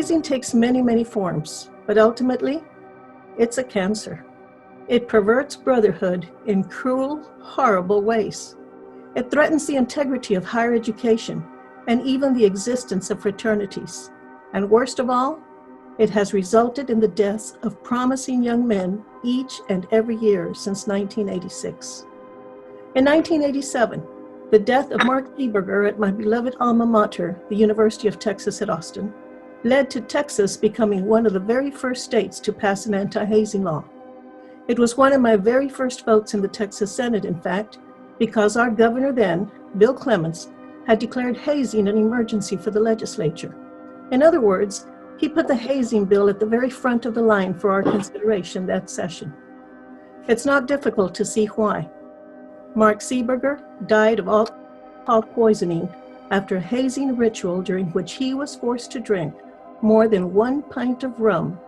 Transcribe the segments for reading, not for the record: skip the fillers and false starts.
Hazing takes many, many forms, but ultimately, it's a cancer. It perverts brotherhood in cruel, horrible ways. It threatens the integrity of higher education and even the existence of fraternities. And worst of all, it has resulted in the deaths of promising young men each and every year since 1986. In 1987, the death of Mark Lieberger at my beloved alma mater, the University of Texas at Austin, led to Texas becoming one of the very first states to pass an anti-hazing law. It was one of my very first votes in the Texas Senate, in fact, because our governor then, Bill Clements, had declared hazing an emergency for the legislature. In other words, he put the hazing bill at the very front of the line for our consideration that session. It's not difficult to see why. Mark Lieberger died of alcohol poisoning after a hazing ritual during which he was forced to drink more than 1 pint of rum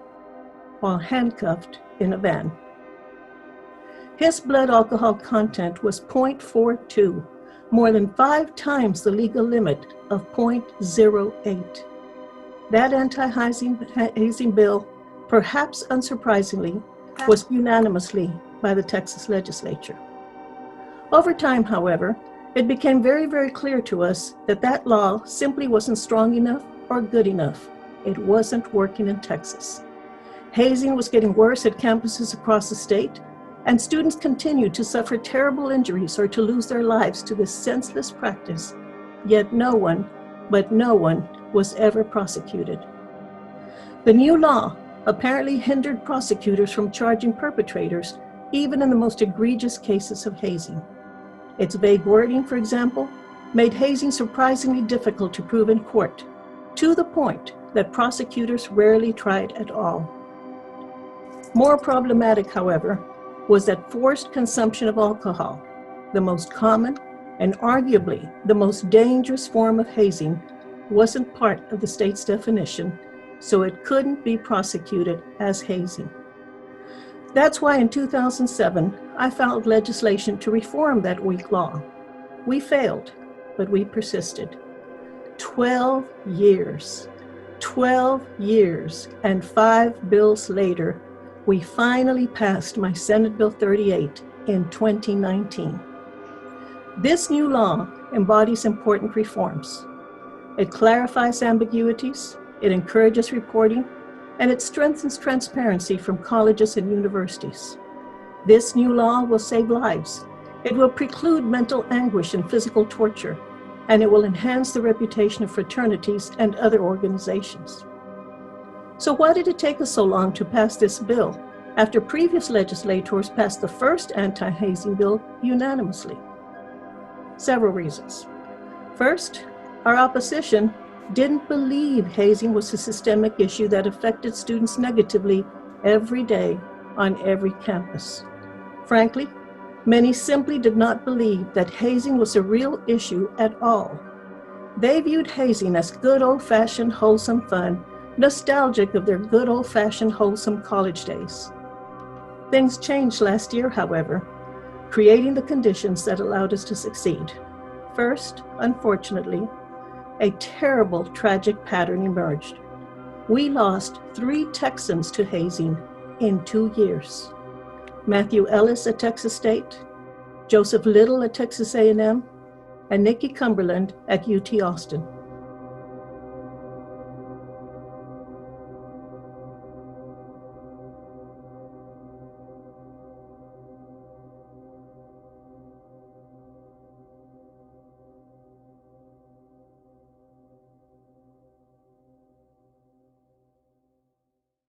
while handcuffed in a van. His blood alcohol content was 0.42, more than 5 times the legal limit of 0.08. That anti-hazing bill, perhaps unsurprisingly, was unanimously by the Texas legislature. Over time, however, it became very, very clear to us that that law simply wasn't strong enough or good enough. It wasn't working in Texas. Hazing was getting worse at campuses across the state, and students continued to suffer terrible injuries or to lose their lives to this senseless practice, yet no one was ever prosecuted. The new law apparently hindered prosecutors from charging perpetrators, even in the most egregious cases of hazing. Its vague wording, for example, made hazing surprisingly difficult to prove in court, to the point that prosecutors rarely tried at all. More problematic, however, was that forced consumption of alcohol, the most common and arguably the most dangerous form of hazing, wasn't part of the state's definition, so it couldn't be prosecuted as hazing. That's why in 2007, I filed legislation to reform that weak law. We failed, but we persisted. 12 years, and 5 bills later, we finally passed my Senate Bill 38 in 2019. This new law embodies important reforms. It clarifies ambiguities, it encourages reporting, and it strengthens transparency from colleges and universities. This new law will save lives. It will preclude mental anguish and physical torture, and it will enhance the reputation of fraternities and other organizations. So why did it take us so long to pass this bill after previous legislators passed the first anti-hazing bill unanimously? Several reasons. First, our opposition didn't believe hazing was a systemic issue that affected students negatively every day on every campus. Frankly, many simply did not believe that hazing was a real issue at all. They viewed hazing as good old-fashioned wholesome fun, nostalgic of their good old-fashioned wholesome college days. Things changed last year, however, creating the conditions that allowed us to succeed. First, unfortunately, a terrible, tragic pattern emerged. We lost 3 Texans to hazing in 2 years. Matthew Ellis at Texas State, Joseph Little at Texas A&M, and Nikki Cumberland at UT Austin.